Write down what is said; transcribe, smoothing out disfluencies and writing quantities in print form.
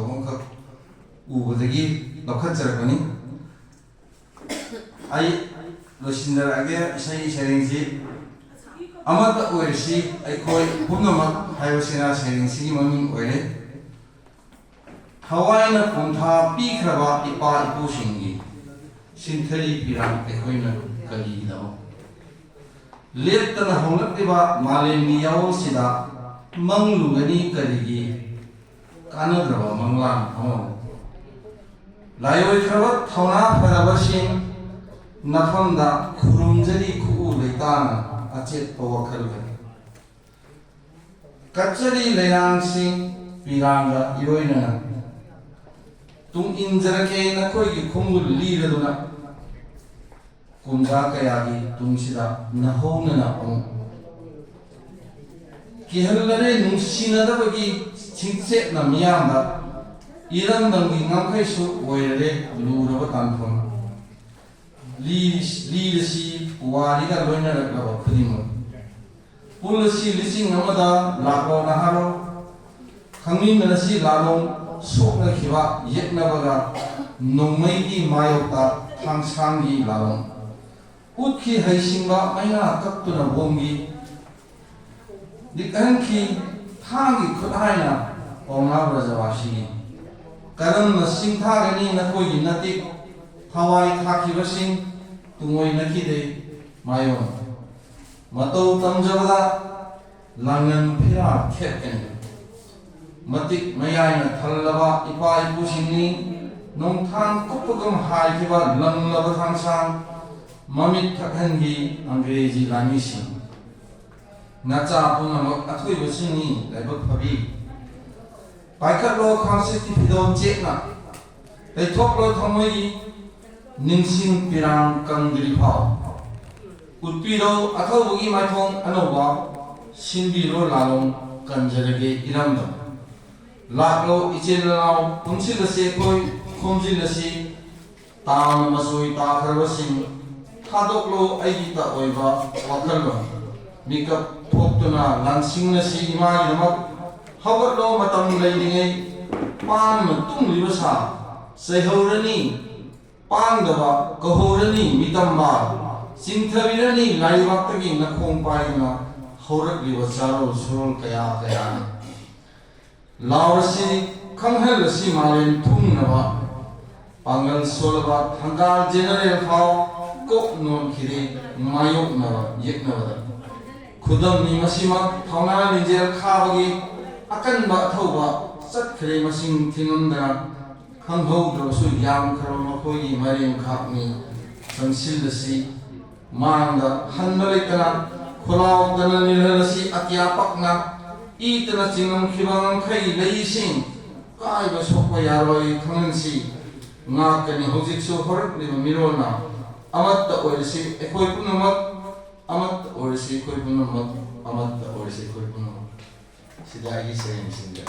ꯇꯧꯕ ꯑꯃꯈꯛ ꯎꯕꯗꯒꯤ ꯂꯧꯈꯠꯆꯔꯛꯄꯅꯤ ꯑꯩ ꯂꯣꯏꯁꯤꯟꯖꯔꯛꯑꯒꯦ ꯏꯁꯩ ꯁꯩꯔꯦꯡꯁꯤ ꯑꯃꯠꯇ ꯑꯣꯏꯔꯁꯤ ꯑꯩꯈꯣꯏ ꯄꯨꯝꯅꯃꯛ ꯍꯥꯏꯕꯁꯤꯅ ꯁꯩꯔꯦꯡꯁꯤꯒꯤ ꯃꯃꯤꯡ ꯑꯣꯏꯔꯦ ꯊꯋꯥꯏꯅ ꯄꯣꯟꯊꯥ ꯄꯤꯈ꯭ꯔꯕ ꯏꯄꯥ ꯏꯄꯨꯁꯤꯡꯒꯤ ꯁꯤꯟꯊꯔꯤ ꯄꯤꯔꯥꯡ ꯑꯩꯈꯣꯏꯅ ꯀꯔꯤꯒꯤꯗꯃꯛ ꯂꯦꯞꯇꯅ ꯍꯣꯡꯂꯛꯂꯤꯕ ꯃꯥꯂꯦꯝꯒꯤ ꯌꯥꯑꯣꯡꯁꯤꯗ ꯃꯪꯂꯨꯒꯅꯤ ꯀꯔꯤꯒꯤ ꯀꯥꯟꯅꯗ꯭ꯔꯕ ꯃꯪꯂꯥꯟ ꯑꯃꯕꯨ ꯂꯥꯏꯑꯣꯏꯈ꯭ꯔꯕ ꯊꯧꯅꯥ ꯐꯔꯕꯁꯤꯡ ꯅꯐꯝꯗ ꯈꯨꯔꯨꯝꯖꯔꯤ ꯈꯨꯎ ꯂꯩꯇꯥꯅ ꯑꯆꯦꯠꯄ ꯋꯥꯈꯜꯒꯅꯤ ꯀꯠꯆꯔꯤ ꯂꯩꯔꯥꯡꯁꯤꯡ ꯄꯤꯔꯥꯡꯒ ꯏꯔꯣꯏꯅꯅ ꯇꯨꯡ ꯏꯟꯖꯔꯛꯀꯦ ꯅꯈꯣꯏꯒꯤ ꯈꯣꯡꯒꯨꯜ ꯂꯤꯔꯗꯨꯅ ꯀꯨꯝꯖꯥ ꯀꯌꯥꯒꯤ ꯇꯨꯡꯁꯤꯗ ꯅꯍꯧꯅꯅ ꯑꯃꯨꯛ ꯀꯤꯍꯜꯂꯔꯦ ꯅꯨꯡꯁꯤꯅꯗꯕꯒꯤ ꯆꯤꯡꯆꯦꯠꯅ ꯃꯤꯌꯥꯝꯗ ꯏꯔꯝꯗꯝꯒꯤ ꯉꯝꯈꯩꯁꯨ ꯑꯣꯏꯔꯔꯦ ꯂꯨꯔꯕ ꯇꯥꯟꯐꯝ ꯂꯤꯔꯁꯤ ꯄꯨꯋꯥꯔꯤꯒ ꯂꯣꯏꯅꯔꯛꯂꯕ ꯈꯨꯗꯤꯡꯃꯛ ꯄꯨꯜꯂꯁꯤ ꯂꯤꯁꯤꯡ ꯑꯃꯗ ꯂꯥꯛꯂꯣ ꯅꯍꯥꯔꯣ ꯈꯪꯃꯤꯟꯅꯔꯁꯤ ꯂꯥꯂꯣꯡ ꯁꯣꯛꯅꯈꯤꯕ ꯌꯦꯠꯅꯕꯒ ꯅꯣꯡꯃꯩꯒꯤ ꯃꯥꯌꯣꯛꯇ ꯊꯥꯡꯁꯥꯡꯒꯤ ꯂꯥꯂꯣꯡ ꯎꯠꯈꯤ ꯍꯩꯁꯤꯡꯕ ꯃꯩꯅꯥ ꯀꯛꯇꯨꯅ ꯕꯣꯝꯒꯤ ꯂꯤꯛꯍꯟꯈꯤ ꯊꯥꯡꯒꯤ ꯈꯨꯠꯍꯥꯏꯅ ꯄꯥꯎꯅꯥ ꯕ꯭ꯔꯖꯕꯥꯁꯤꯒꯤ ꯀꯔꯝꯅ ꯁꯤꯡꯊꯥꯒꯅꯤ ꯅꯈꯣꯏꯒꯤ ꯅꯇꯤꯛ ꯊꯋꯥꯏ ꯊꯥꯈꯤꯕꯁꯤꯡ ꯇꯨꯡꯑꯣꯏꯅꯈꯤꯗꯦ ꯃꯥꯌꯣꯟ ꯃꯇꯧ ꯇꯝꯖꯕꯗ ꯂꯥꯡꯒꯟ ꯐꯤꯔꯥ ꯈꯦꯠꯀꯅꯤ ꯃꯇꯤꯛ ꯃꯌꯥꯏꯅ ꯊꯜꯂꯕ ꯏꯄꯥ ꯏꯄꯨꯁꯤꯡꯅꯤ ꯅꯣꯡꯊꯥꯡ ꯀꯨꯞꯄꯒꯨꯝ ꯍꯥꯏꯈꯤꯕ ꯂꯪꯂꯕ ꯊꯥꯡꯁꯥꯡ ꯃꯃꯤꯠ ꯊꯛꯍꯟꯈꯤ ꯑꯪꯒ꯭ꯔꯦꯖꯤ ꯂꯥꯟꯃꯤꯁꯤꯡ ꯅꯆꯥ ꯄꯨꯝꯅꯃꯛ ꯑꯊꯣꯏꯕꯁꯤꯡꯅꯤ ꯂꯥꯏꯕꯛ ꯐꯕꯤ ꯄꯥꯏꯈꯠꯂꯣ ꯈꯥꯡꯆꯤꯠꯀꯤ ꯐꯤꯗꯣꯜ ꯆꯦꯠꯅ ꯂꯩꯊꯣꯛꯂꯣ ꯊꯃꯣꯏꯒꯤ ꯅꯤꯡꯁꯤꯡ ꯄꯤꯔꯥꯡ ꯀꯪꯗ꯭ꯔꯤ ꯐꯥꯎ ꯎꯠꯄꯤꯔꯣ ꯑꯊꯧꯕꯒꯤ ꯃꯥꯏꯊꯣꯡ ꯑꯅꯧꯕ ꯁꯤꯟꯕꯤꯔꯣ ꯂꯥꯂꯣꯡ ꯀꯟꯖꯔꯒꯦ ꯏꯔꯝꯗꯝ ꯂꯥꯛꯂꯣ ꯏꯆꯤꯜ ꯏꯅꯥꯎ ꯄꯨꯟꯁꯤꯜꯂꯁꯤ ꯑꯩꯈꯣꯏ ꯈꯣꯝꯖꯤꯜꯂꯁꯤ ꯇꯥꯅ ꯃꯆꯣꯏ ꯇꯥꯈ꯭ꯔꯕꯁꯤꯡ ꯊꯥꯗꯣꯛꯂꯣ ꯑꯩꯒꯤꯇ ꯑꯣꯏꯕ ꯋꯥꯈꯜꯂꯣꯟ ꯃꯤꯀꯞ ꯊꯣꯛꯇꯨꯅ ꯂꯥꯟꯁꯤꯡꯅꯁꯤ ꯏꯃꯥꯒꯤꯗꯃꯛ ꯍꯧꯒꯠꯂꯣ ꯃꯇꯝ ꯂꯩꯔꯤꯉꯩ ꯄꯥꯡꯅ ꯇꯨꯝꯂꯤꯕ ꯁꯥ ꯆꯩꯍꯧꯔꯅꯤ ꯄꯥꯡꯗꯕ ꯀꯧꯍꯧꯔꯅꯤ ꯃꯤꯇꯝꯕ ꯆꯤꯡꯊꯕꯤꯔꯅꯤ ꯂꯥꯏꯕꯥꯛꯇꯒꯤ ꯅꯈꯣꯡ ꯄꯥꯏꯗꯨꯅ ꯍꯧꯔꯛꯂꯤꯕ ꯆꯥꯔꯣꯜ ꯁꯨꯔꯣꯜ ꯀꯌꯥ ꯀꯌꯥꯅ ꯂꯥꯎꯔꯁꯤ ꯈꯪꯍꯜꯂꯁꯤ ꯃꯥꯂꯦꯝ ꯊꯨꯡꯅꯕ ꯄꯥꯡꯒꯜ ꯁꯣꯜꯂꯕ ꯊꯪꯒꯥꯜ ꯖꯦꯅꯔꯦꯜ ꯐꯥꯎ ꯀꯣꯛ ꯅꯣꯟꯈꯤꯗꯦ ꯃꯥꯌꯣꯛꯅꯕ ꯌꯦꯛꯅꯕꯗ ꯈꯨꯗꯝꯅꯤ ꯃꯁꯤꯃꯛ ꯊꯧꯅꯥ ꯂꯤꯡꯖꯦꯜ ꯈꯥꯕꯒꯤ ꯑꯀꯟꯕ ꯑꯊꯧꯕ ꯆꯠꯈ꯭ꯔꯦ ꯃꯁꯤꯡ ꯊꯤꯉꯝꯗꯅ ꯈꯪꯍꯧꯗ꯭ꯔꯕꯁꯨ ꯌꯥꯝꯈ꯭ꯔꯕ ꯃꯈꯣꯏꯒꯤ ꯃꯔꯦꯡ ꯈꯥꯛꯅꯤ ꯆꯪꯁꯤꯜꯂꯁꯤ ꯃꯥꯡꯗ ꯍꯟꯕ ꯂꯩꯇꯅ ꯈꯨꯂꯥꯎꯗꯅ ꯅꯤꯜꯍꯜꯂꯁꯤ ꯑꯇꯤꯌꯥ ꯄꯛꯅ ꯏꯇꯅ ꯆꯤꯡꯉꯝꯈꯤꯕ ꯉꯝꯈꯩ ꯂꯩꯁꯤꯡ ꯀꯥꯏꯕ ꯁꯣꯛꯄ ꯌꯥꯔꯣꯏ ꯈꯪꯍꯟꯁꯤ ꯉꯥꯛꯀꯅꯤ ꯍꯧꯖꯤꯛꯁꯨ ꯍꯧꯔꯛꯂꯤꯕ ꯃꯤꯔꯣꯜꯅ ꯑꯃꯠꯇ ꯑꯣꯏꯔꯁꯤ ꯑꯩꯈꯣꯏ ꯄꯨꯝꯅꯃꯛ ꯑꯃꯠꯇ ꯑꯣꯏꯔꯁꯤ ꯑꯩꯈꯣꯏ ꯄꯨꯝꯅꯃꯛ ꯑꯃꯠꯇ ꯑꯣꯏꯔꯁꯤ ꯑꯩꯈꯣꯏ ꯄꯨꯝꯅꯃꯛ ꯁꯤꯗ ꯑꯩꯒꯤ ꯁꯩꯔꯦꯡꯁꯤꯡꯗ